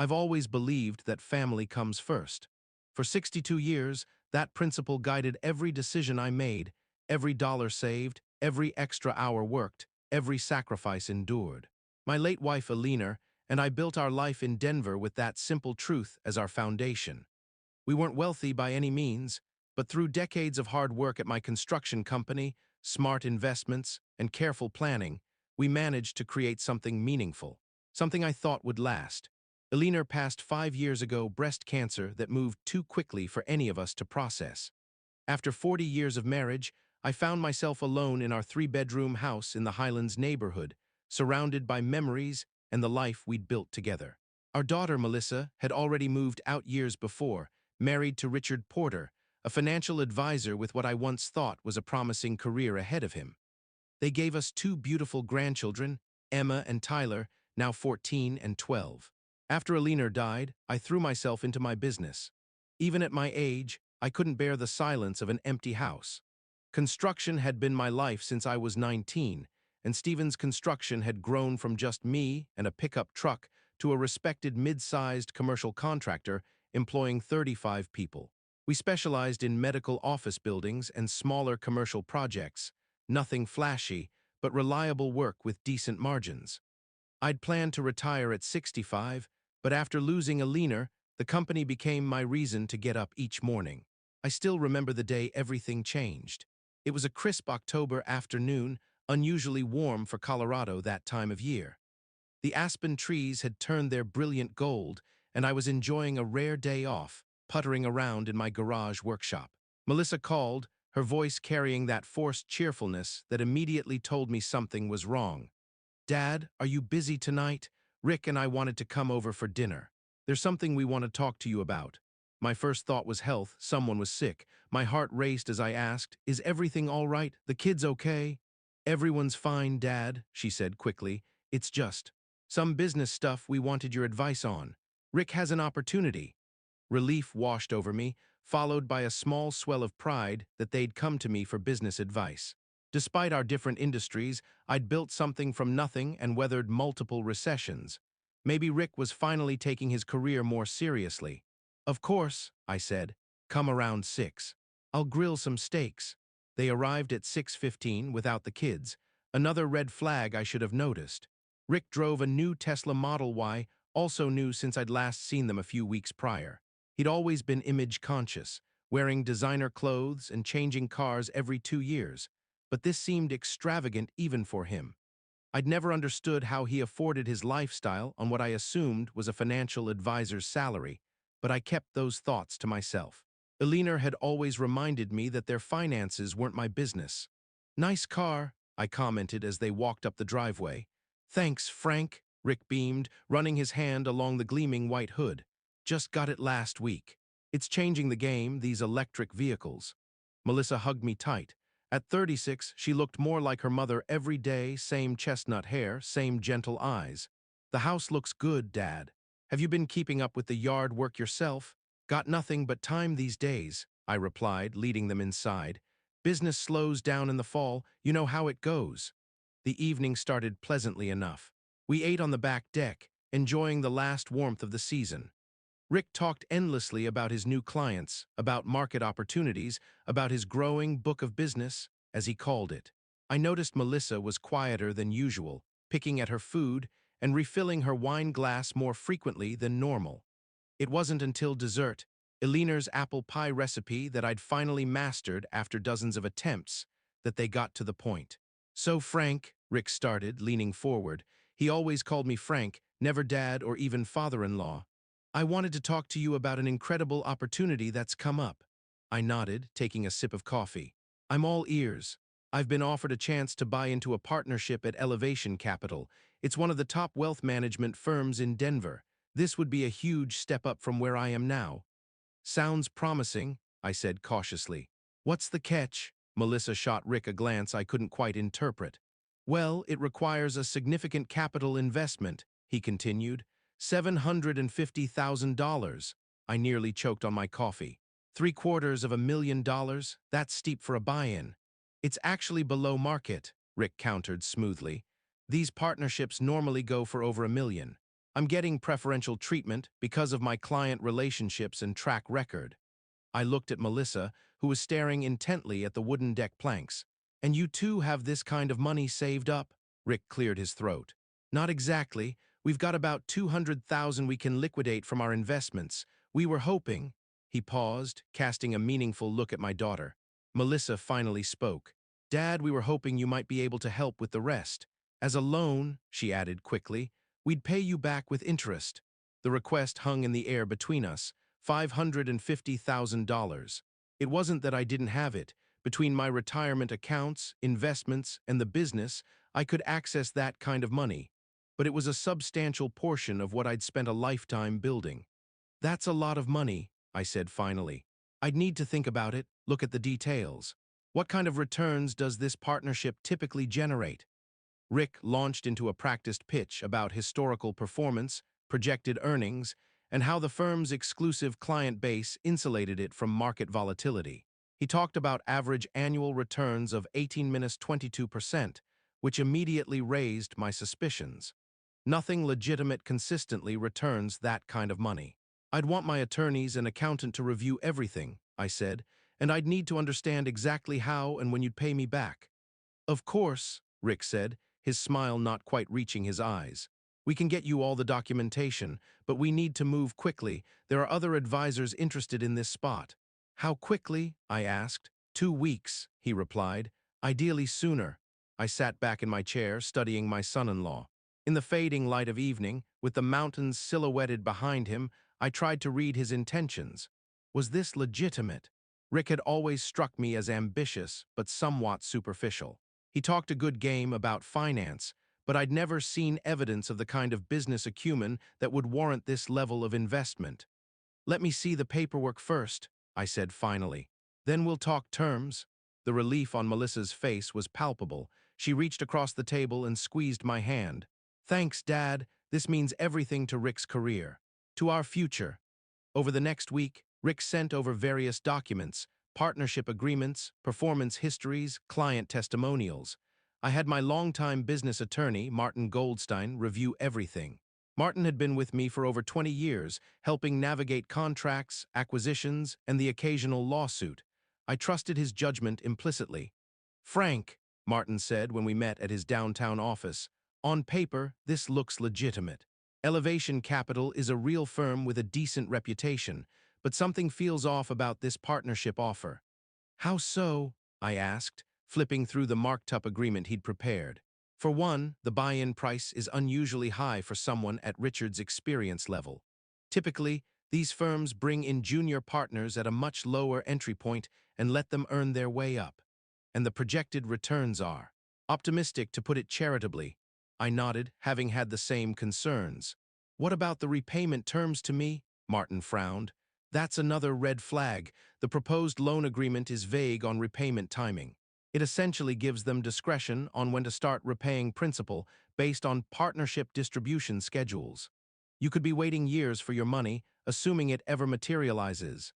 I've always believed that family comes first. For 62 years, that principle guided every decision I made, every dollar saved, every extra hour worked, every sacrifice endured. My late wife, Alina, and I built our life in Denver with that simple truth as our foundation. We weren't wealthy by any means, but through decades of hard work at my construction company, smart investments, and careful planning, we managed to create something meaningful, something I thought would last. Alina passed 5 years ago breast cancer that moved too quickly for any of us to process. After 40 years of marriage, I found myself alone in our three-bedroom house in the Highlands neighborhood, surrounded by memories and the life we'd built together. Our daughter, Melissa, had already moved out years before, married to Richard Porter, a financial advisor with what I once thought was a promising career ahead of him. They gave us two beautiful grandchildren, Emma and Tyler, now 14 and 12. After Alina died, I threw myself into my business. Even at my age, I couldn't bear the silence of an empty house. Construction had been my life since I was 19, and Stevens Construction had grown from just me and a pickup truck to a respected mid-sized commercial contractor employing 35 people. We specialized in medical office buildings and smaller commercial projects, nothing flashy, but reliable work with decent margins. I'd planned to retire at 65, but after losing Alina, the company became my reason to get up each morning. I still remember the day everything changed. It was a crisp October afternoon, unusually warm for Colorado that time of year. The aspen trees had turned their brilliant gold, and I was enjoying a rare day off, puttering around in my garage workshop. Melissa called, her voice carrying that forced cheerfulness that immediately told me something was wrong. "Dad, are you busy tonight? Rick and I wanted to come over for dinner. There's something we want to talk to you about." My first thought was health, someone was sick. My heart raced as I asked, "Is everything all right? The kids okay?" "Everyone's fine, Dad," she said quickly. "It's just some business stuff we wanted your advice on. Rick has an opportunity." Relief washed over me, followed by a small swell of pride that they'd come to me for business advice. Despite our different industries, I'd built something from nothing and weathered multiple recessions. Maybe Rick was finally taking his career more seriously. "Of course," I said. "Come around 6. I'll grill some steaks." They arrived at 6:15 without the kids, another red flag I should have noticed. Rick drove a new Tesla Model Y, also new since I'd last seen them a few weeks prior. He'd always been image-conscious, wearing designer clothes and changing cars every 2 years, but this seemed extravagant even for him. I'd never understood how he afforded his lifestyle on what I assumed was a financial advisor's salary, but I kept those thoughts to myself. Alina had always reminded me that their finances weren't my business. "Nice car," I commented as they walked up the driveway. "Thanks, Frank," Rick beamed, running his hand along the gleaming white hood. "Just got it last week. It's changing the game, these electric vehicles." Melissa hugged me tight. At 36, she looked more like her mother every day, same chestnut hair, same gentle eyes. "The house looks good, Dad. Have you been keeping up with the yard work yourself?" "Got nothing but time these days," I replied, leading them inside. "Business slows down in the fall, you know how it goes." The evening started pleasantly enough. We ate on the back deck, enjoying the last warmth of the season. Rick talked endlessly about his new clients, about market opportunities, about his growing book of business, as he called it. I noticed Melissa was quieter than usual, picking at her food and refilling her wine glass more frequently than normal. It wasn't until dessert, Alina's apple pie recipe that I'd finally mastered after dozens of attempts, that they got to the point. "So Frank," Rick started, leaning forward. He always called me Frank, never Dad or even father-in-law. "I wanted to talk to you about an incredible opportunity that's come up." I nodded, taking a sip of coffee. "I'm all ears. I've been offered a chance to buy into a partnership at Elevation Capital. It's one of the top wealth management firms in Denver. This would be a huge step up from where I am now." "Sounds promising," I said cautiously. "What's the catch?" Melissa shot Rick a glance I couldn't quite interpret. "Well, it requires a significant capital investment," he continued. $750,000. I nearly choked on my coffee. $750,000? That's steep for a buy-in. "It's actually below market," Rick countered smoothly. "These partnerships normally go for over $1 million. I'm getting preferential treatment because of my client relationships and track record. I looked at Melissa, who was staring intently at the wooden deck planks. And you too have this kind of money saved up? Rick cleared his throat. Not exactly. We've got about 200,000 we can liquidate from our investments. We were hoping. He paused, casting a meaningful look at my daughter. Melissa finally spoke. Dad, we were hoping you might be able to help with the rest. As a loan, she added quickly, we'd pay you back with interest. The request hung in the air between us. $550,000. It wasn't that I didn't have it. Between my retirement accounts, investments, and the business, I could access that kind of money. But it was a substantial portion of what I'd spent a lifetime building. That's a lot of money, I said finally. I'd need to think about it, look at the details. What kind of returns does this partnership typically generate? Rick launched into a practiced pitch about historical performance, projected earnings, and how the firm's exclusive client base insulated it from market volatility. He talked about average annual returns of 18–22%, which immediately raised my suspicions. Nothing legitimate consistently returns that kind of money. I'd want my attorneys and accountant to review everything, I said, and I'd need to understand exactly how and when you'd pay me back. Of course, Rick said, his smile not quite reaching his eyes. We can get you all the documentation, but we need to move quickly. There are other advisors interested in this spot. How quickly? I asked. 2 weeks, he replied. Ideally sooner. I sat back in my chair, studying my son-in-law. In the fading light of evening, with the mountains silhouetted behind him, I tried to read his intentions. Was this legitimate? Rick had always struck me as ambitious, but somewhat superficial. He talked a good game about finance, but I'd never seen evidence of the kind of business acumen that would warrant this level of investment. Let me see the paperwork first, I said finally. Then we'll talk terms. The relief on Melissa's face was palpable. She reached across the table and squeezed my hand. Thanks, Dad. This means everything to Rick's career. To our future. Over the next week, Rick sent over various documents, partnership agreements, performance histories, client testimonials. I had my longtime business attorney, Martin Goldstein, review everything. Martin had been with me for over 20 years, helping navigate contracts, acquisitions, and the occasional lawsuit. I trusted his judgment implicitly. Frank, Martin said when we met at his downtown office, on paper, this looks legitimate. Elevation Capital is a real firm with a decent reputation, but something feels off about this partnership offer. How so? I asked, flipping through the marked-up agreement he'd prepared. For one, the buy-in price is unusually high for someone at Richard's experience level. Typically, these firms bring in junior partners at a much lower entry point and let them earn their way up. And the projected returns are optimistic, to put it charitably. I nodded, having had the same concerns. What about the repayment terms to me? Martin frowned. That's another red flag. The proposed loan agreement is vague on repayment timing. It essentially gives them discretion on when to start repaying principal based on partnership distribution schedules. You could be waiting years for your money, assuming it ever materializes.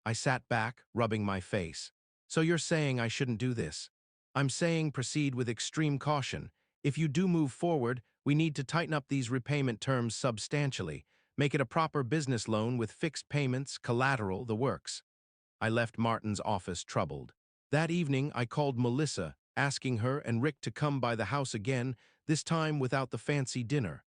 I sat back, rubbing my face. So you're saying I shouldn't do this? I'm saying proceed with extreme caution. If you do move forward, we need to tighten up these repayment terms substantially. Make it a proper business loan with fixed payments, collateral, the works. I left Martin's office troubled. That evening, I called Melissa, asking her and Rick to come by the house again, this time without the fancy dinner.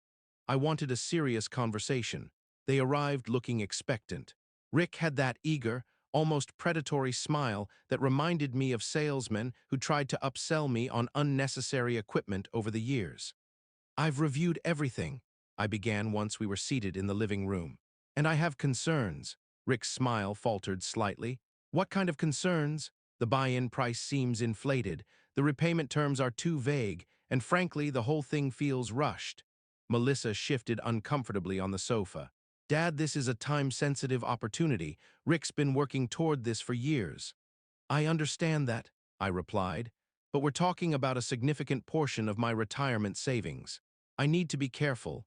I wanted a serious conversation. They arrived looking expectant. Rick had that eager, almost predatory smile that reminded me of salesmen who tried to upsell me on unnecessary equipment over the years. I've reviewed everything, I began once we were seated in the living room. And I have concerns. Rick's smile faltered slightly. What kind of concerns? The buy-in price seems inflated, the repayment terms are too vague, and frankly, the whole thing feels rushed. Melissa shifted uncomfortably on the sofa. Dad, this is a time-sensitive opportunity. Rick's been working toward this for years. I understand that, I replied, but we're talking about a significant portion of my retirement savings. I need to be careful.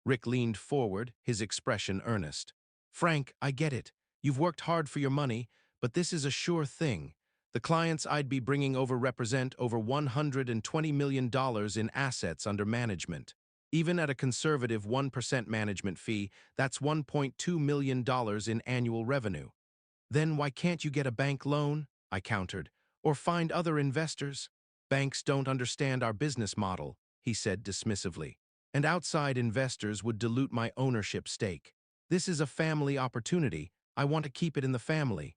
Rick leaned forward, his expression earnest. Frank, I get it. You've worked hard for your money, but this is a sure thing. The clients I'd be bringing over represent over $120 million in assets under management. Even at a conservative 1% management fee, that's $1.2 million in annual revenue. Then why can't you get a bank loan? I countered. Or find other investors? Banks don't understand our business model, he said dismissively. And outside investors would dilute my ownership stake. This is a family opportunity. I want to keep it in the family.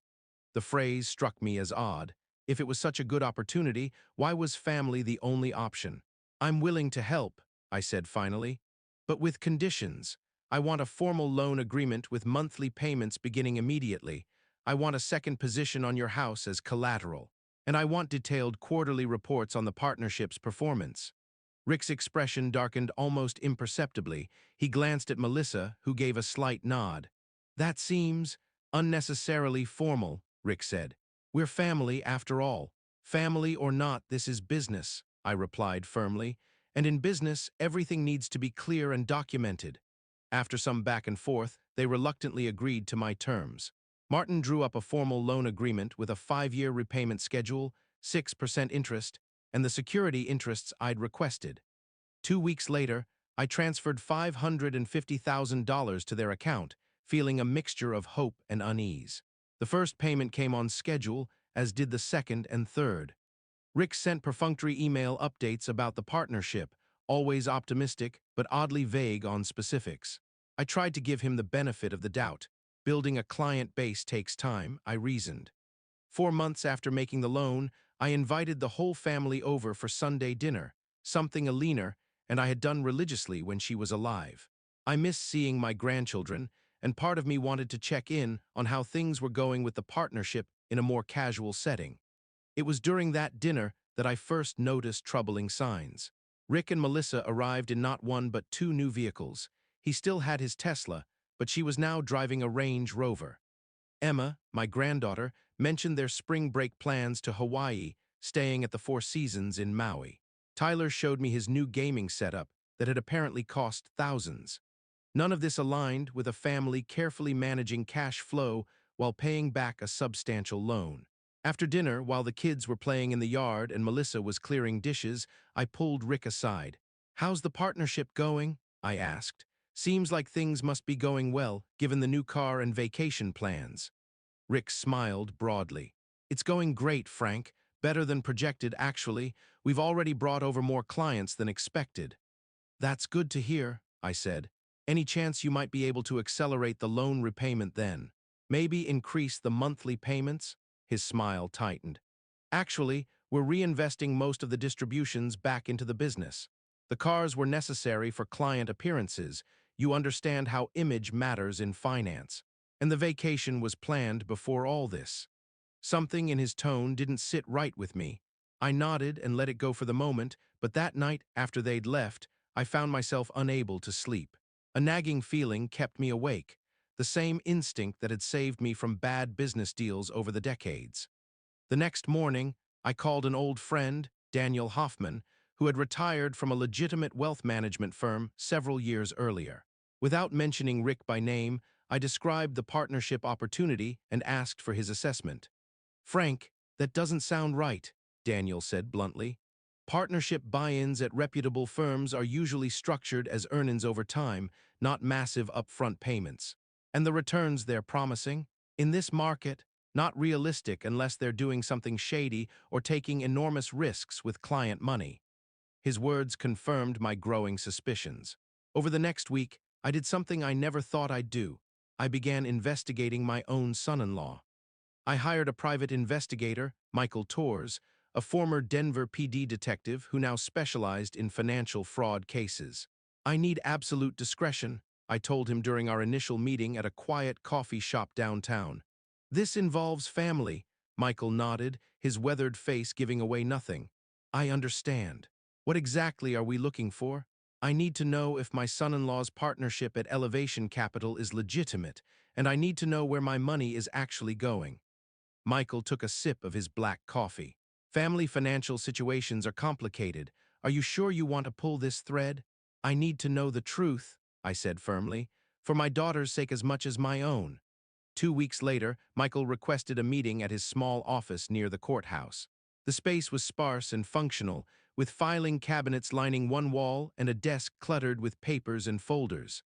The phrase struck me as odd. If it was such a good opportunity, why was family the only option? I'm willing to help, I said finally, but with conditions. I want a formal loan agreement with monthly payments beginning immediately. I want a second position on your house as collateral. And I want detailed quarterly reports on the partnership's performance. Rick's expression darkened almost imperceptibly. He glanced at Melissa, who gave a slight nod. That seems unnecessarily formal, Rick said. We're family after all. Family or not, this is business, I replied firmly. And in business, everything needs to be clear and documented. After some back and forth, they reluctantly agreed to my terms. Martin drew up a formal loan agreement with a 5-year repayment schedule, 6% interest, and the security interests I'd requested. 2 weeks later, I transferred $550,000 to their account, feeling a mixture of hope and unease. The first payment came on schedule, as did the second and third. Rick sent perfunctory email updates about the partnership, always optimistic but oddly vague on specifics. I tried to give him the benefit of the doubt. Building a client base takes time, I reasoned. 4 months after making the loan, I invited the whole family over for Sunday dinner, something Alina and I had done religiously when she was alive. I missed seeing my grandchildren, and part of me wanted to check in on how things were going with the partnership in a more casual setting. It was during that dinner that I first noticed troubling signs. Rick and Melissa arrived in not one but 2 new vehicles. He still had his Tesla, but she was now driving a Range Rover. Emma, my granddaughter, mentioned their spring break plans to Hawaii, staying at the Four Seasons in Maui. Tyler showed me his new gaming setup that had apparently cost thousands. None of this aligned with a family carefully managing cash flow while paying back a substantial loan. After dinner, while the kids were playing in the yard and Melissa was clearing dishes, I pulled Rick aside. "How's the partnership going?" I asked. "Seems like things must be going well, given the new car and vacation plans." Rick smiled broadly. "It's going great, Frank. Better than projected, actually. We've already brought over more clients than expected." "That's good to hear," I said. "Any chance you might be able to accelerate the loan repayment then? Maybe increase the monthly payments?" His smile tightened. "Actually, we're reinvesting most of the distributions back into the business. The cars were necessary for client appearances. You understand how image matters in finance. And the vacation was planned before all this." Something in his tone didn't sit right with me. I nodded and let it go for the moment, but that night, after they'd left, I found myself unable to sleep. A nagging feeling kept me awake, the same instinct that had saved me from bad business deals over the decades. The next morning, I called an old friend, Daniel Hoffman, who had retired from a legitimate wealth management firm several years earlier. Without mentioning Rick by name, I described the partnership opportunity and asked for his assessment. "Frank, that doesn't sound right," Daniel said bluntly. "Partnership buy-ins at reputable firms are usually structured as earn-ins over time, not massive upfront payments. And the returns they're promising? In this market, not realistic unless they're doing something shady or taking enormous risks with client money." His words confirmed my growing suspicions. Over the next week, I did something I never thought I'd do. I began investigating my own son-in-law. I hired a private investigator, Michael Torres, a former Denver PD detective who now specialized in financial fraud cases. "I need absolute discretion," I told him during our initial meeting at a quiet coffee shop downtown. "This involves family," Michael nodded, his weathered face giving away nothing. "I understand. What exactly are we looking for?" "I need to know if my son-in-law's partnership at Elevation Capital is legitimate, and I need to know where my money is actually going." Michael took a sip of his black coffee. "Family financial situations are complicated. Are you sure you want to pull this thread?" "I need to know the truth," I said firmly, "for my daughter's sake as much as my own." 2 weeks later, Michael requested a meeting at his small office near the courthouse. The space was sparse and functional, with filing cabinets lining one wall and a desk cluttered with papers and folders.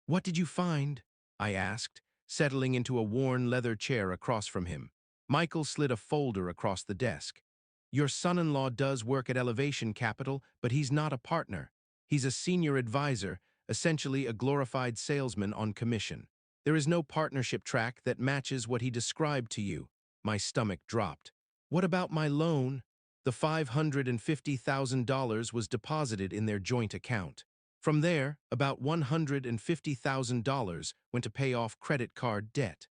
"What did you find?" I asked, settling into a worn leather chair across from him. Michael slid a folder across the desk. "Your son-in-law does work at Elevation Capital, but he's not a partner. He's a senior advisor, essentially a glorified salesman on commission. There is no partnership track that matches what he described to you." My stomach dropped. "What about my loan?" The $550,000 was deposited in their joint account. From there, about $150,000 went to pay off credit card debt.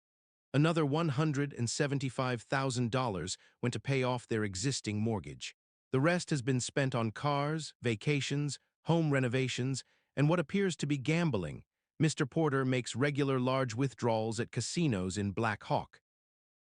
Another $175,000 went to pay off their existing mortgage. The rest has been spent on cars, vacations, home renovations, and what appears to be gambling. Mr. Porter makes regular large withdrawals at casinos in Black Hawk.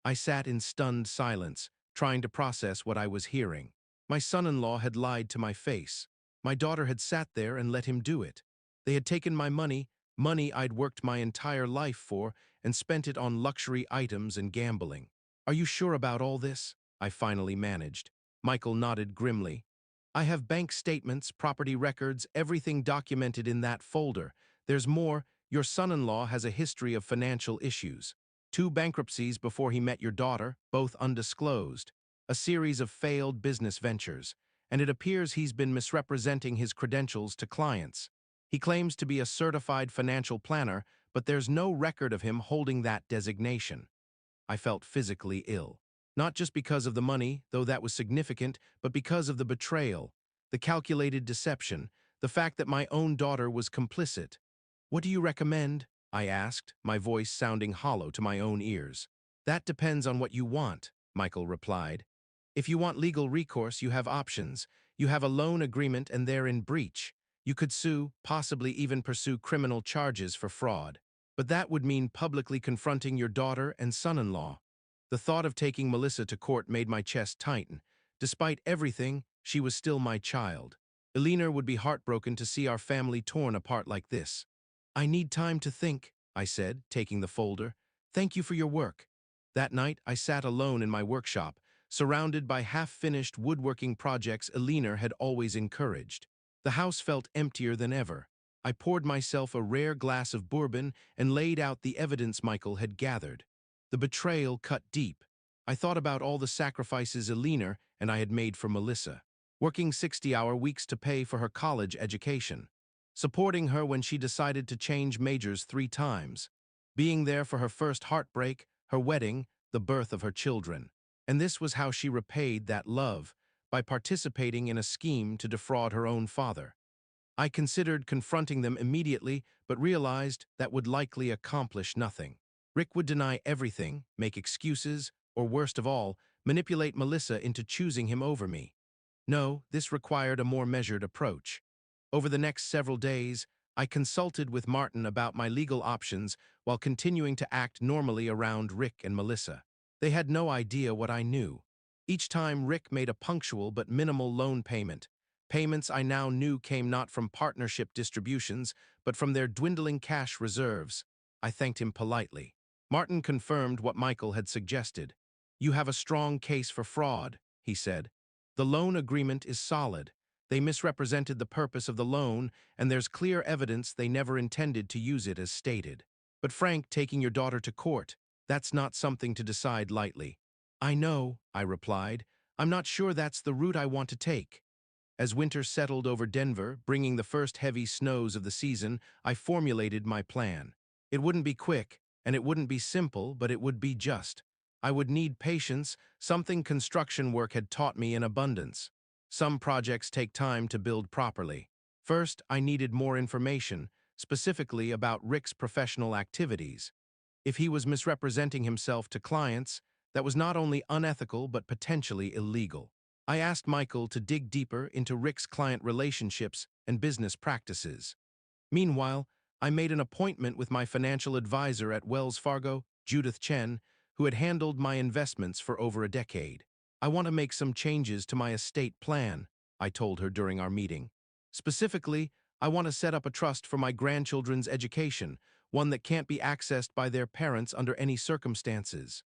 I sat in stunned silence, trying to process what I was hearing. My son-in-law had lied to my face. My daughter had sat there and let him do it. They had taken my money, money I'd worked my entire life for, and spent it on luxury items and gambling. "Are you sure about all this?" I finally managed. Michael nodded grimly. "I have bank statements, property records, everything documented in that folder. There's more. Your son-in-law has a history of financial issues. 2 bankruptcies before he met your daughter, both undisclosed. A series of failed business ventures. And it appears he's been misrepresenting his credentials to clients. He claims to be a certified financial planner, but there's no record of him holding that designation." I felt physically ill. Not just because of the money, though that was significant, but because of the betrayal, the calculated deception, the fact that my own daughter was complicit. "What do you recommend?" I asked, my voice sounding hollow to my own ears. "That depends on what you want," Michael replied. "If you want legal recourse, you have options. You have a loan agreement and they're in breach. You could sue, possibly even pursue criminal charges for fraud. But that would mean publicly confronting your daughter and son-in-law." The thought of taking Melissa to court made my chest tighten. Despite everything, she was still my child. Eleanor would be heartbroken to see our family torn apart like this. "I need time to think," I said, taking the folder. "Thank you for your work." That night, I sat alone in my workshop, surrounded by half-finished woodworking projects Eleanor had always encouraged. The house felt emptier than ever. I poured myself a rare glass of bourbon and laid out the evidence Michael had gathered. The betrayal cut deep. I thought about all the sacrifices Eleanor and I had made for Melissa, working 60-hour weeks to pay for her college education, supporting her when she decided to change majors 3 times, being there for her first heartbreak, her wedding, the birth of her children. And this was how she repaid that love, by participating in a scheme to defraud her own father. I considered confronting them immediately, but realized that would likely accomplish nothing. Rick would deny everything, make excuses, or worst of all, manipulate Melissa into choosing him over me. No, this required a more measured approach. Over the next several days, I consulted with Martin about my legal options while continuing to act normally around Rick and Melissa. They had no idea what I knew. Each time Rick made a punctual but minimal loan payment, payments I now knew came not from partnership distributions, but from their dwindling cash reserves. I thanked him politely. Martin confirmed what Michael had suggested. "You have a strong case for fraud," he said. "The loan agreement is solid. They misrepresented the purpose of the loan, and there's clear evidence they never intended to use it as stated. But Frank, taking your daughter to court, that's not something to decide lightly." "I know," I replied. "I'm not sure that's the route I want to take." As winter settled over Denver, bringing the first heavy snows of the season, I formulated my plan. It wouldn't be quick, and it wouldn't be simple, but it would be just. I would need patience, something construction work had taught me in abundance. Some projects take time to build properly. First, I needed more information, specifically about Rick's professional activities. If he was misrepresenting himself to clients, that was not only unethical but potentially illegal. I asked Michael to dig deeper into Rick's client relationships and business practices. Meanwhile, I made an appointment with my financial advisor at Wells Fargo, Judith Chen, who had handled my investments for over a decade. "I want to make some changes to my estate plan," I told her during our meeting. "Specifically, I want to set up a trust for my grandchildren's education, one that can't be accessed by their parents under any circumstances."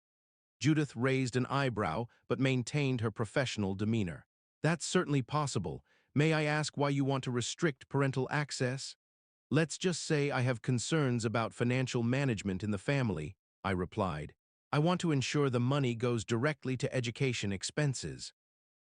Judith raised an eyebrow but maintained her professional demeanor. That's certainly possible. May I ask why you want to restrict parental access? Let's just say I have concerns about financial management in the family, I replied. I want to ensure the money goes directly to education expenses.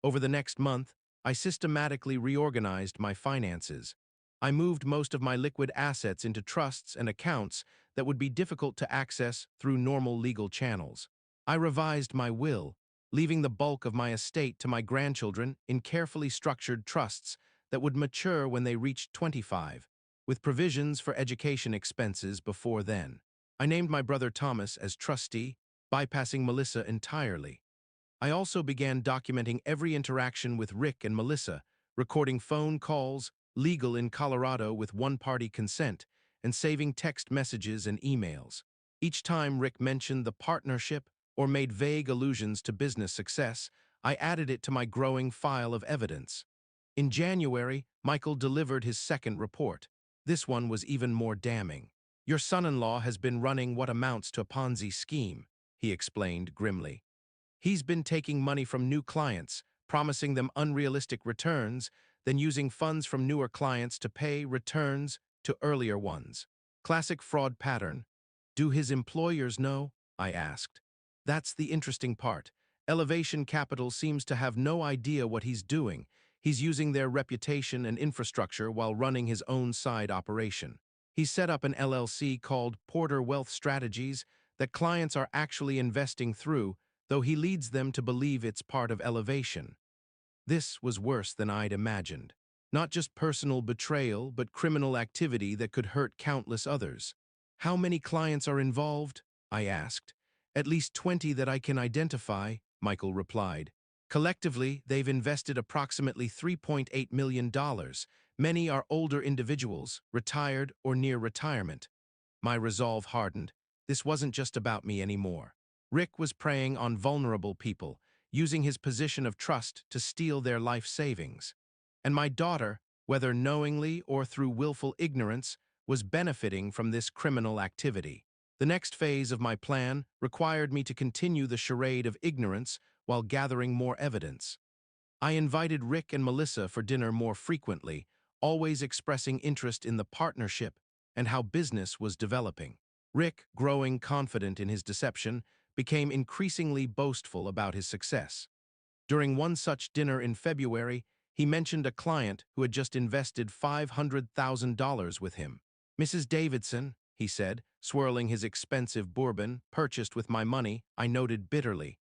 Over the next month, I systematically reorganized my finances. I moved most of my liquid assets into trusts and accounts that would be difficult to access through normal legal channels. I revised my will, leaving the bulk of my estate to my grandchildren in carefully structured trusts that would mature when they reached 25, with provisions for education expenses before then. I named my brother Thomas as trustee, bypassing Melissa entirely. I also began documenting every interaction with Rick and Melissa, recording phone calls, legal in Colorado with one-party consent, and saving text messages and emails. Each time Rick mentioned the partnership or made vague allusions to business success, I added it to my growing file of evidence. In January, Michael delivered his second report. This one was even more damning. Your son-in-law has been running what amounts to a Ponzi scheme, he explained grimly. He's been taking money from new clients, promising them unrealistic returns, then using funds from newer clients to pay returns to earlier ones. Classic fraud pattern. Do his employers know? I asked. That's the interesting part. Elevation Capital seems to have no idea what he's doing. He's using their reputation and infrastructure while running his own side operation. He set up an LLC called Porter Wealth Strategies that clients are actually investing through, though he leads them to believe it's part of elevation. This was worse than I'd imagined. Not just personal betrayal, but criminal activity that could hurt countless others. How many clients are involved? I asked. At least 20 that I can identify, Michael replied. Collectively, they've invested approximately $3.8 million. Many are older individuals, retired or near retirement. My resolve hardened. This wasn't just about me anymore. Rick was preying on vulnerable people, using his position of trust to steal their life savings. And my daughter, whether knowingly or through willful ignorance, was benefiting from this criminal activity. The next phase of my plan required me to continue the charade of ignorance while gathering more evidence. I invited Rick and Melissa for dinner more frequently, always expressing interest in the partnership and how business was developing. Rick, growing confident in his deception, became increasingly boastful about his success. During one such dinner in February, he mentioned a client who had just invested $500,000 with him. Mrs. Davidson, he said, swirling his expensive bourbon, purchased with my money, I noted bitterly.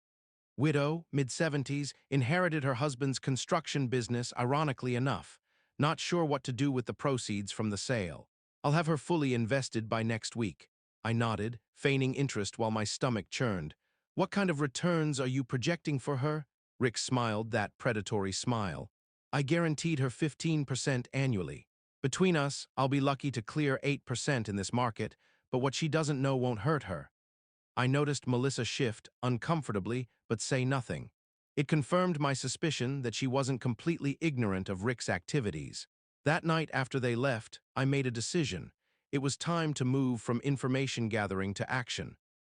Widow, mid-70s, inherited her husband's construction business, ironically enough, not sure what to do with the proceeds from the sale. I'll have her fully invested by next week. I nodded, feigning interest while my stomach churned. What kind of returns are you projecting for her? Rick smiled that predatory smile. I guaranteed her 15% annually. Between us, I'll be lucky to clear 8% in this market, but what she doesn't know won't hurt her. I noticed Melissa shift uncomfortably, but say nothing. It confirmed my suspicion that she wasn't completely ignorant of Rick's activities. That night after they left, I made a decision. It was time to move from information gathering to action.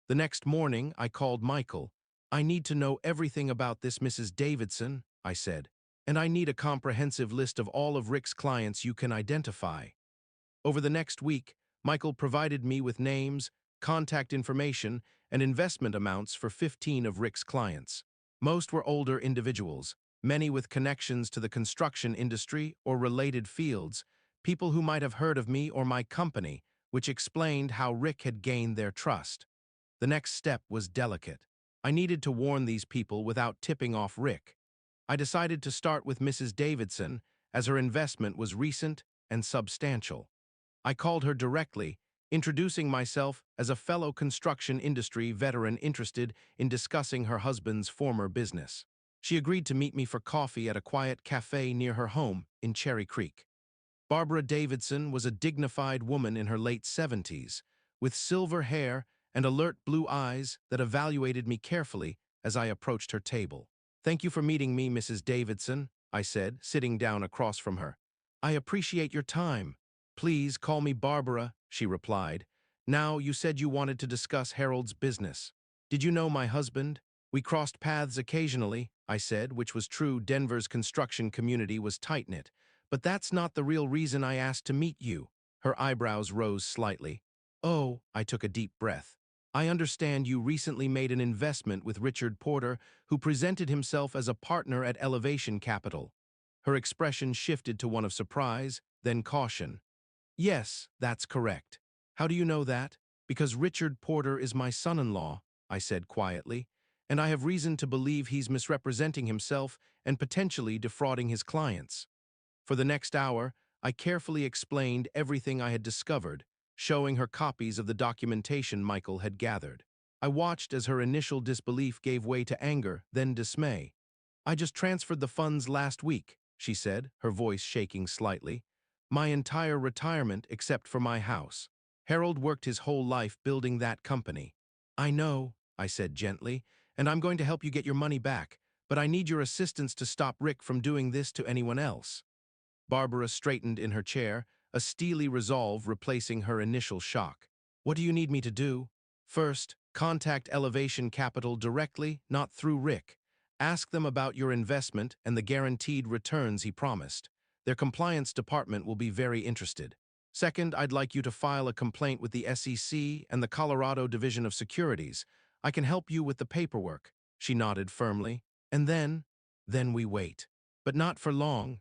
The next morning, I called Michael. I need to know everything about this Mrs. Davidson, I said, and I need a comprehensive list of all of Rick's clients you can identify. Over the next week, Michael provided me with names, contact information, and investment amounts for 15 of Rick's clients. Most were older individuals, many with connections to the construction industry or related fields, people who might have heard of me or my company, which explained how Rick had gained their trust. The next step was delicate. I needed to warn these people without tipping off Rick. I decided to start with Mrs. Davidson, as her investment was recent and substantial. I called her directly, introducing myself as a fellow construction industry veteran interested in discussing her husband's former business. She agreed to meet me for coffee at a quiet cafe near her home in Cherry Creek. Barbara Davidson was a dignified woman in her late 70s, with silver hair and alert blue eyes that evaluated me carefully as I approached her table. "Thank you for meeting me, Mrs. Davidson," I said, sitting down across from her. "I appreciate your time." "Please call me Barbara," she replied. "Now, you said you wanted to discuss Harold's business. Did you know my husband?" We crossed paths occasionally, I said, which was true. Denver's construction community was tight-knit. But that's not the real reason I asked to meet you. Her eyebrows rose slightly. Oh, I took a deep breath. I understand you recently made an investment with Richard Porter, who presented himself as a partner at Elevation Capital. Her expression shifted to one of surprise, then caution. Yes, that's correct. How do you know that? Because Richard Porter is my son-in-law, I said quietly, and I have reason to believe he's misrepresenting himself and potentially defrauding his clients. For the next hour, I carefully explained everything I had discovered, showing her copies of the documentation Michael had gathered. I watched as her initial disbelief gave way to anger, then dismay. I just transferred the funds last week, she said, her voice shaking slightly. My entire retirement except for my house. Harold worked his whole life building that company. I know, I said gently, and I'm going to help you get your money back, but I need your assistance to stop Rick from doing this to anyone else. Barbara straightened in her chair, a steely resolve replacing her initial shock. What do you need me to do? First, contact Elevation Capital directly, not through Rick. Ask them about your investment and the guaranteed returns he promised. Their compliance department will be very interested. Second, I'd like you to file a complaint with the SEC and the Colorado Division of Securities. I can help you with the paperwork. She nodded firmly. And then we wait. But not for long.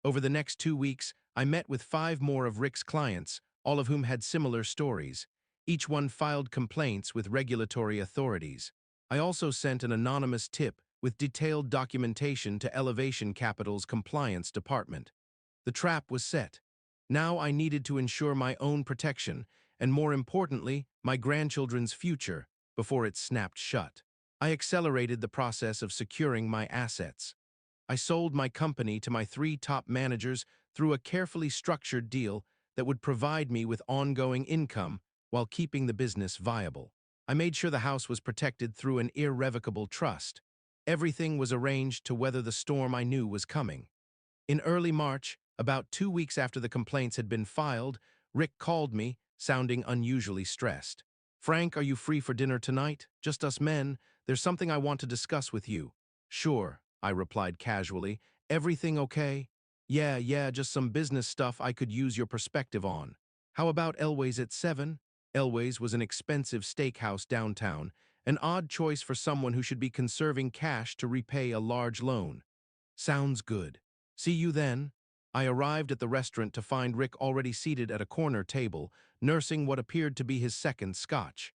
Over the next 2 weeks, I met with 5 more of Rick's clients, all of whom had similar stories. Each one filed complaints with regulatory authorities. I also sent an anonymous tip with detailed documentation to Elevation Capital's compliance department. The trap was set. Now I needed to ensure my own protection, and more importantly, my grandchildren's future, before it snapped shut. I accelerated the process of securing my assets. I sold my company to my 3 top managers through a carefully structured deal that would provide me with ongoing income while keeping the business viable. I made sure the house was protected through an irrevocable trust. Everything was arranged to weather the storm I knew was coming. In early March, about 2 weeks after the complaints had been filed, Rick called me, sounding unusually stressed. "Frank, are you free for dinner tonight? Just us men. There's something I want to discuss with you." "Sure," I replied casually. "Everything okay?" Yeah, just some business stuff I could use your perspective on." "How about Elway's at 7? Elway's was an expensive steakhouse downtown, an odd choice for someone who should be conserving cash to repay a large loan. "Sounds good. See you then." I arrived at the restaurant to find Rick already seated at a corner table, nursing what appeared to be his second scotch.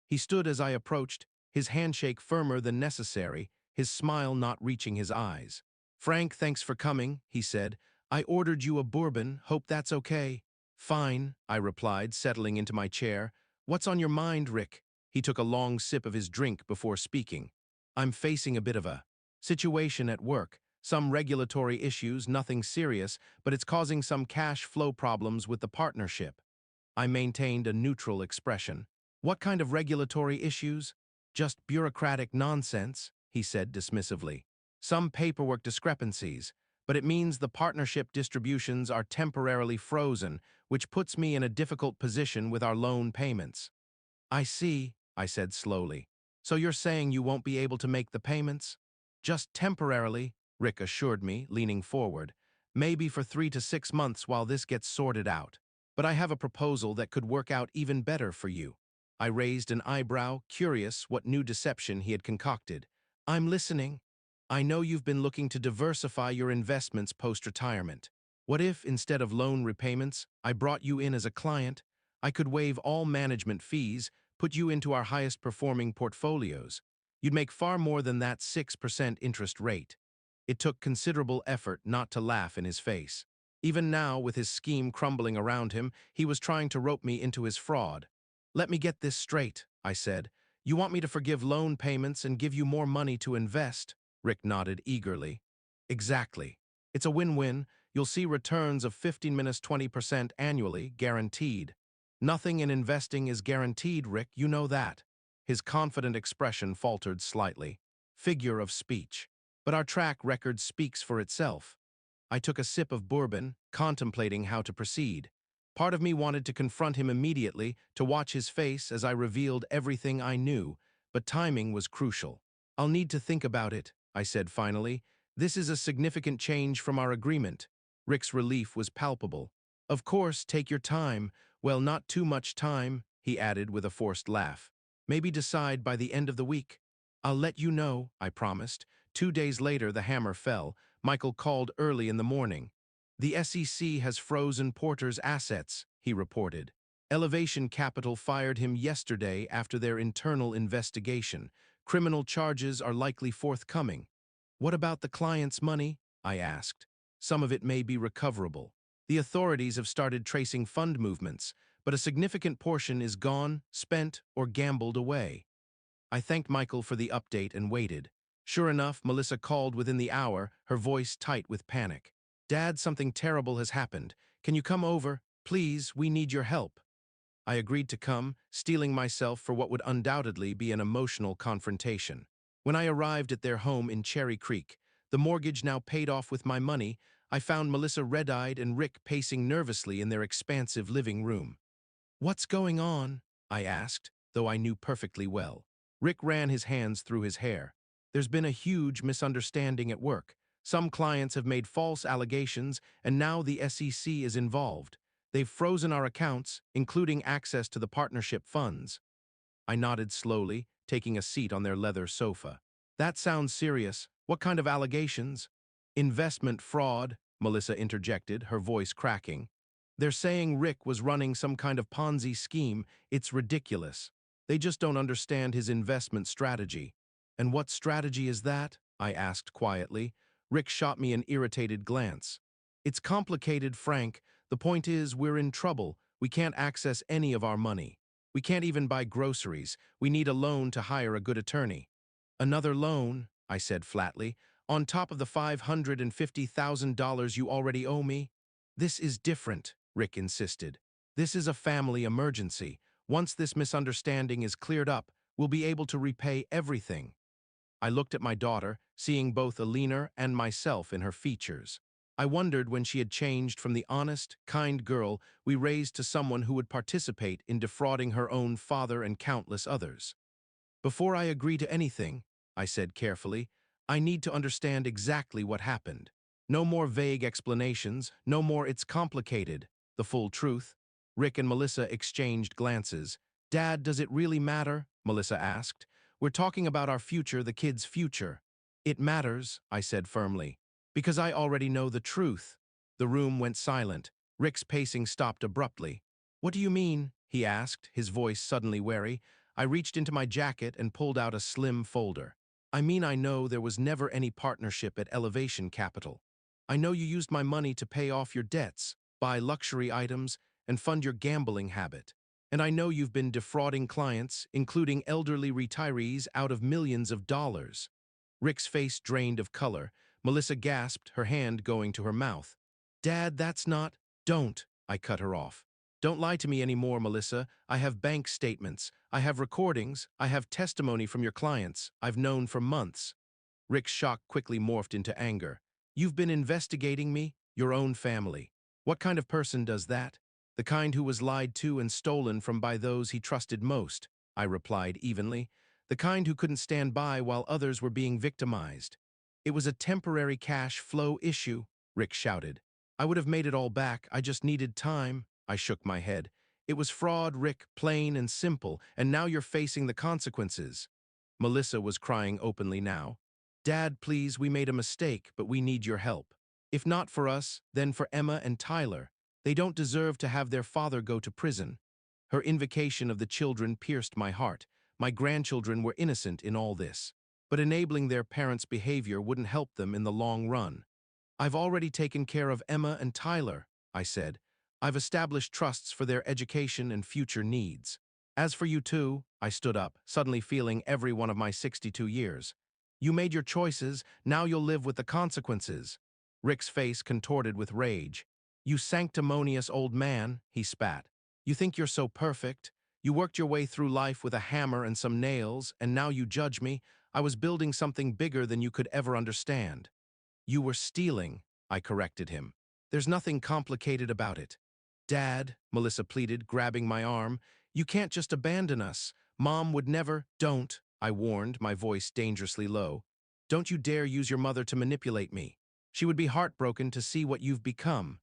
He stood as I approached, his handshake firmer than necessary, his smile not reaching his eyes. "Frank, thanks for coming," he said. "I ordered you a bourbon, hope that's okay." "Fine," I replied, settling into my chair. "What's on your mind, Rick?" He took a long sip of his drink before speaking. "I'm facing a bit of a situation at work. Some regulatory issues, nothing serious, but it's causing some cash flow problems with the partnership." I maintained a neutral expression. "What kind of regulatory issues?" "Just bureaucratic nonsense," he said dismissively. "Some paperwork discrepancies, but it means the partnership distributions are temporarily frozen, which puts me in a difficult position with our loan payments." "I see," I said slowly. "So you're saying you won't be able to make the payments?" "Just temporarily," Rick assured me, leaning forward. "Maybe for 3 to 6 months while this gets sorted out. But I have a proposal that could work out even better for you." I raised an eyebrow, curious what new deception he had concocted. "I'm listening." "I know you've been looking to diversify your investments post-retirement. What if, instead of loan repayments, I brought you in as a client? I could waive all management fees, put you into our highest-performing portfolios. You'd make far more than that 6% interest rate." It took considerable effort not to laugh in his face. Even now, with his scheme crumbling around him, he was trying to rope me into his fraud. "Let me get this straight," I said. "You want me to forgive loan payments and give you more money to invest?" Rick nodded eagerly. "Exactly. It's a win-win. You'll see returns of 15–20% annually, guaranteed." "Nothing in investing is guaranteed, Rick, you know that." His confident expression faltered slightly. Figure of speech. "But our track record speaks for itself." I took a sip of bourbon, contemplating how to proceed. Part of me wanted to confront him immediately, to watch his face as I revealed everything I knew, but timing was crucial. I'll need to think about it, I said finally. This is a significant change from our agreement. Rick's relief was palpable. Of course, take your time. Well, not too much time, he added with a forced laugh. Maybe decide by the end of the week. I'll let you know, I promised. 2 days later, the hammer fell. Michael called early in the morning. The SEC has frozen Porter's assets, he reported. Elevation Capital fired him yesterday after their internal investigation. Criminal charges are likely forthcoming. What about the client's money? I asked. Some of it may be recoverable. The authorities have started tracing fund movements, but a significant portion is gone, spent, or gambled away. I thanked Michael for the update and waited. Sure enough, Melissa called within the hour, her voice tight with panic. Dad, something terrible has happened. Can you come over? Please, we need your help. I agreed to come, steeling myself for what would undoubtedly be an emotional confrontation. When I arrived at their home in Cherry Creek, the mortgage now paid off with my money, I found Melissa red-eyed and Rick pacing nervously in their expansive living room. What's going on? I asked, though I knew perfectly well. Rick ran his hands through his hair. There's been a huge misunderstanding at work. Some clients have made false allegations, and now the SEC is involved. They've frozen our accounts, including access to the partnership funds. I nodded slowly, taking a seat on their leather sofa. That sounds serious. What kind of allegations? Investment fraud, Melissa interjected, her voice cracking. They're saying Rick was running some kind of Ponzi scheme. It's ridiculous. They just don't understand his investment strategy. And what strategy is that? I asked quietly. Rick shot me an irritated glance. It's complicated, Frank. The point is, we're in trouble. We can't access any of our money. We can't even buy groceries. We need a loan to hire a good attorney. Another loan, I said flatly, on top of the $550,000 you already owe me? This is different, Rick insisted. This is a family emergency. Once this misunderstanding is cleared up, we'll be able to repay everything. I looked at my daughter, seeing both Alina and myself in her features. I wondered when she had changed from the honest, kind girl we raised to someone who would participate in defrauding her own father and countless others. Before I agree to anything, I said carefully, I need to understand exactly what happened. No more vague explanations, no more it's complicated. The full truth. Rick and Melissa exchanged glances. Dad, does it really matter? Melissa asked. We're talking about our future, the kids' future. It matters, I said firmly, because I already know the truth. The room went silent. Rick's pacing stopped abruptly. What do you mean? He asked, his voice suddenly wary. I reached into my jacket and pulled out a slim folder. I mean, I know there was never any partnership at Elevation Capital. I know you used my money to pay off your debts, buy luxury items, and fund your gambling habit. And I know you've been defrauding clients, including elderly retirees, out of millions of dollars. Rick's face drained of color. Melissa gasped, her hand going to her mouth. Dad, that's not— Don't, I cut her off. Don't lie to me anymore, Melissa. I have bank statements. I have recordings. I have testimony from your clients. I've known for months. Rick's shock quickly morphed into anger. You've been investigating me? Your own family. What kind of person does that? The kind who was lied to and stolen from by those he trusted most, I replied evenly. The kind who couldn't stand by while others were being victimized. It was a temporary cash flow issue, Rick shouted. I would have made it all back. I just needed time. I shook my head. It was fraud, Rick, plain and simple, and now you're facing the consequences. Melissa was crying openly now. Dad, please, we made a mistake, but we need your help. If not for us, then for Emma and Tyler. They don't deserve to have their father go to prison. Her invocation of the children pierced my heart. My grandchildren were innocent in all this, but enabling their parents' behavior wouldn't help them in the long run. I've already taken care of Emma and Tyler, I said. I've established trusts for their education and future needs. As for you two, I stood up, suddenly feeling every one of my 62 years. You made your choices, now you'll live with the consequences. Rick's face contorted with rage. You sanctimonious old man, he spat. You think you're so perfect? You worked your way through life with a hammer and some nails, and now you judge me. I was building something bigger than you could ever understand. You were stealing, I corrected him. There's nothing complicated about it. Dad, Melissa pleaded, grabbing my arm, you can't just abandon us. Mom would never— Don't, I warned, my voice dangerously low. Don't you dare use your mother to manipulate me. She would be heartbroken to see what you've become.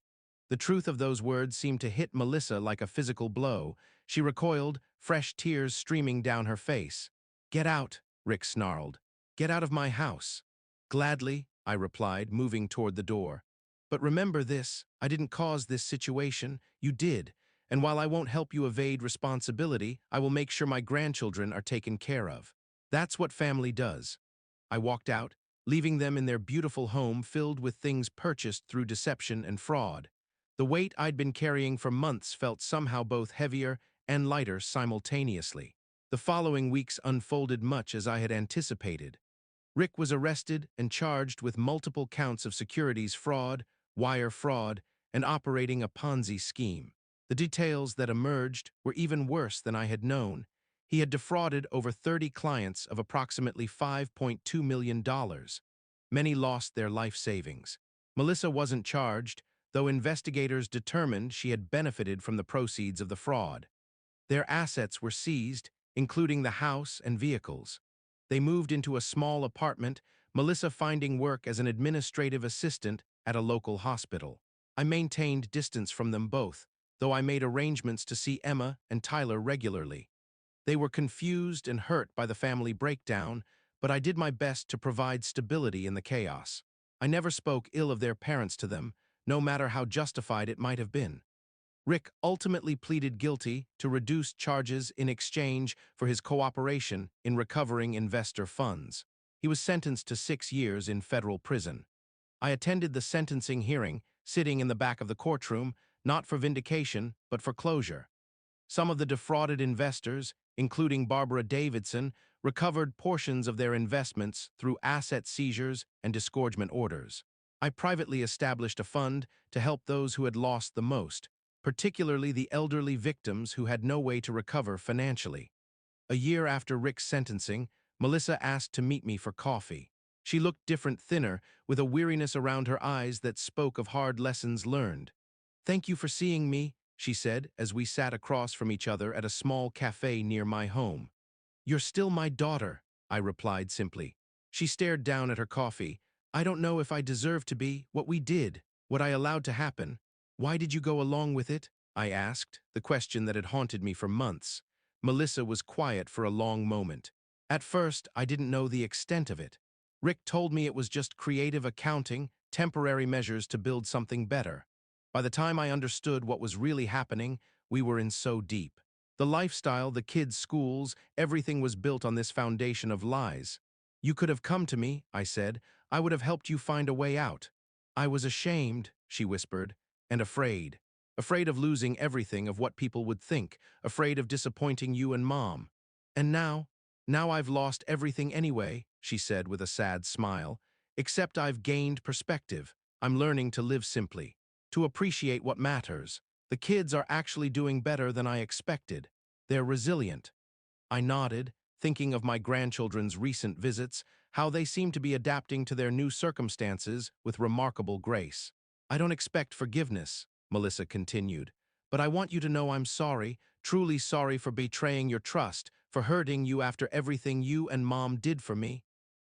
The truth of those words seemed to hit Melissa like a physical blow. She recoiled, fresh tears streaming down her face. Get out, Rick snarled. Get out of my house. Gladly, I replied, moving toward the door. But remember this, I didn't cause this situation, you did. And while I won't help you evade responsibility, I will make sure my grandchildren are taken care of. That's what family does. I walked out, leaving them in their beautiful home filled with things purchased through deception and fraud. The weight I'd been carrying for months felt somehow both heavier and lighter simultaneously. The following weeks unfolded much as I had anticipated. Rick was arrested and charged with multiple counts of securities fraud, wire fraud, and operating a Ponzi scheme. The details that emerged were even worse than I had known. He had defrauded over 30 clients of approximately $5.2 million. Many lost their life savings. Melissa wasn't charged, though investigators determined she had benefited from the proceeds of the fraud. Their assets were seized, including the house and vehicles. They moved into a small apartment, Melissa finding work as an administrative assistant at a local hospital. I maintained distance from them both, though I made arrangements to see Emma and Tyler regularly. They were confused and hurt by the family breakdown, but I did my best to provide stability in the chaos. I never spoke ill of their parents to them, no matter how justified it might have been. Rick ultimately pleaded guilty to reduced charges in exchange for his cooperation in recovering investor funds. He was sentenced to 6 years in federal prison. I attended the sentencing hearing, sitting in the back of the courtroom, not for vindication, but for closure. Some of the defrauded investors, including Barbara Davidson, recovered portions of their investments through asset seizures and disgorgement orders. I privately established a fund to help those who had lost the most, particularly the elderly victims who had no way to recover financially. A year after Rick's sentencing, Melissa asked to meet me for coffee. She looked different, thinner, with a weariness around her eyes that spoke of hard lessons learned. "Thank you for seeing me," she said as we sat across from each other at a small cafe near my home. "You're still my daughter," I replied simply. She stared down at her coffee. "I don't know if I deserve to be. What we did, what I allowed to happen. Why did you go along with it?" I asked, the question that had haunted me for months. Melissa was quiet for a long moment. At first, I didn't know the extent of it. Rick told me it was just creative accounting, temporary measures to build something better. By the time I understood what was really happening, we were in so deep. The lifestyle, the kids' schools, everything was built on this foundation of lies. "You could have come to me," I said. "I would have helped you find a way out." "I was ashamed," she whispered, "and afraid. Afraid of losing everything, of what people would think, afraid of disappointing you and Mom. And now I've lost everything anyway," she said with a sad smile. "Except I've gained perspective. I'm learning to live simply, to appreciate what matters. The kids are actually doing better than I expected. They're resilient." I nodded, thinking of my grandchildren's recent visits, how they seem to be adapting to their new circumstances with remarkable grace. "I don't expect forgiveness," Melissa continued, "but I want you to know I'm sorry, truly sorry for betraying your trust, for hurting you after everything you and Mom did for me."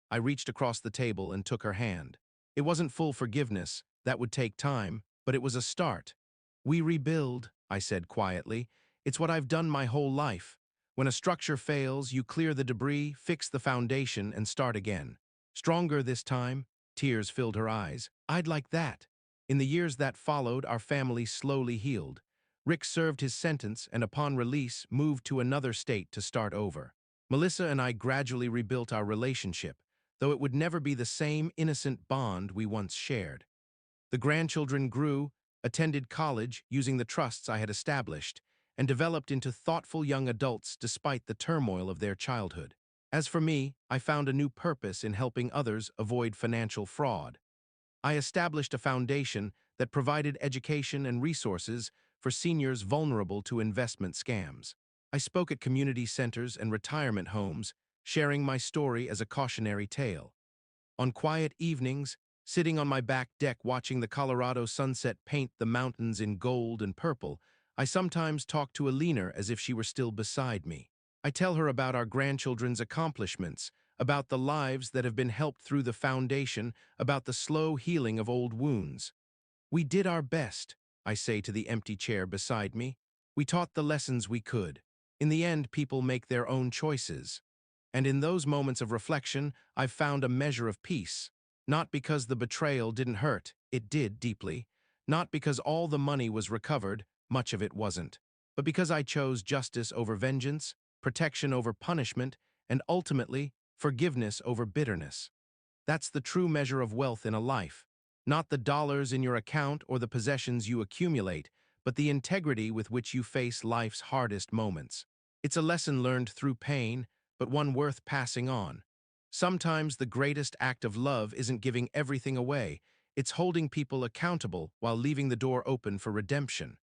I reached across the table and took her hand. It wasn't full forgiveness, that would take time, but it was a start. "We rebuild," I said quietly. "It's what I've done my whole life. When a structure fails, you clear the debris, fix the foundation, and start again. Stronger this time." Tears filled her eyes. "I'd like that." In the years that followed, our family slowly healed. Rick served his sentence and upon release moved to another state to start over. Melissa and I gradually rebuilt our relationship, though it would never be the same innocent bond we once shared. The grandchildren grew, attended college using the trusts I had established, and developed into thoughtful young adults despite the turmoil of their childhood. As for me, I found a new purpose in helping others avoid financial fraud. I established a foundation that provided education and resources for seniors vulnerable to investment scams. I spoke at community centers and retirement homes, sharing my story as a cautionary tale. On quiet evenings, sitting on my back deck watching the Colorado sunset paint the mountains in gold and purple, I sometimes talked to Alina as if she were still beside me. I tell her about our grandchildren's accomplishments, about the lives that have been helped through the foundation, about the slow healing of old wounds. We did our best, I say to the empty chair beside me. We taught the lessons we could. In the end, people make their own choices. And in those moments of reflection, I've found a measure of peace. Not because the betrayal didn't hurt, it did deeply. Not because all the money was recovered, much of it wasn't. But because I chose justice over vengeance, protection over punishment, and ultimately, forgiveness over bitterness. That's the true measure of wealth in a life. Not the dollars in your account or the possessions you accumulate, but the integrity with which you face life's hardest moments. It's a lesson learned through pain, but one worth passing on. Sometimes the greatest act of love isn't giving everything away, it's holding people accountable while leaving the door open for redemption.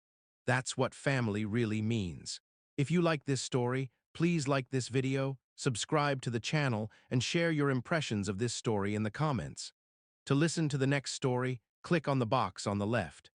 That's what family really means. If you like this story, please like this video, subscribe to the channel, and share your impressions of this story in the comments. To listen to the next story, click on the box on the left.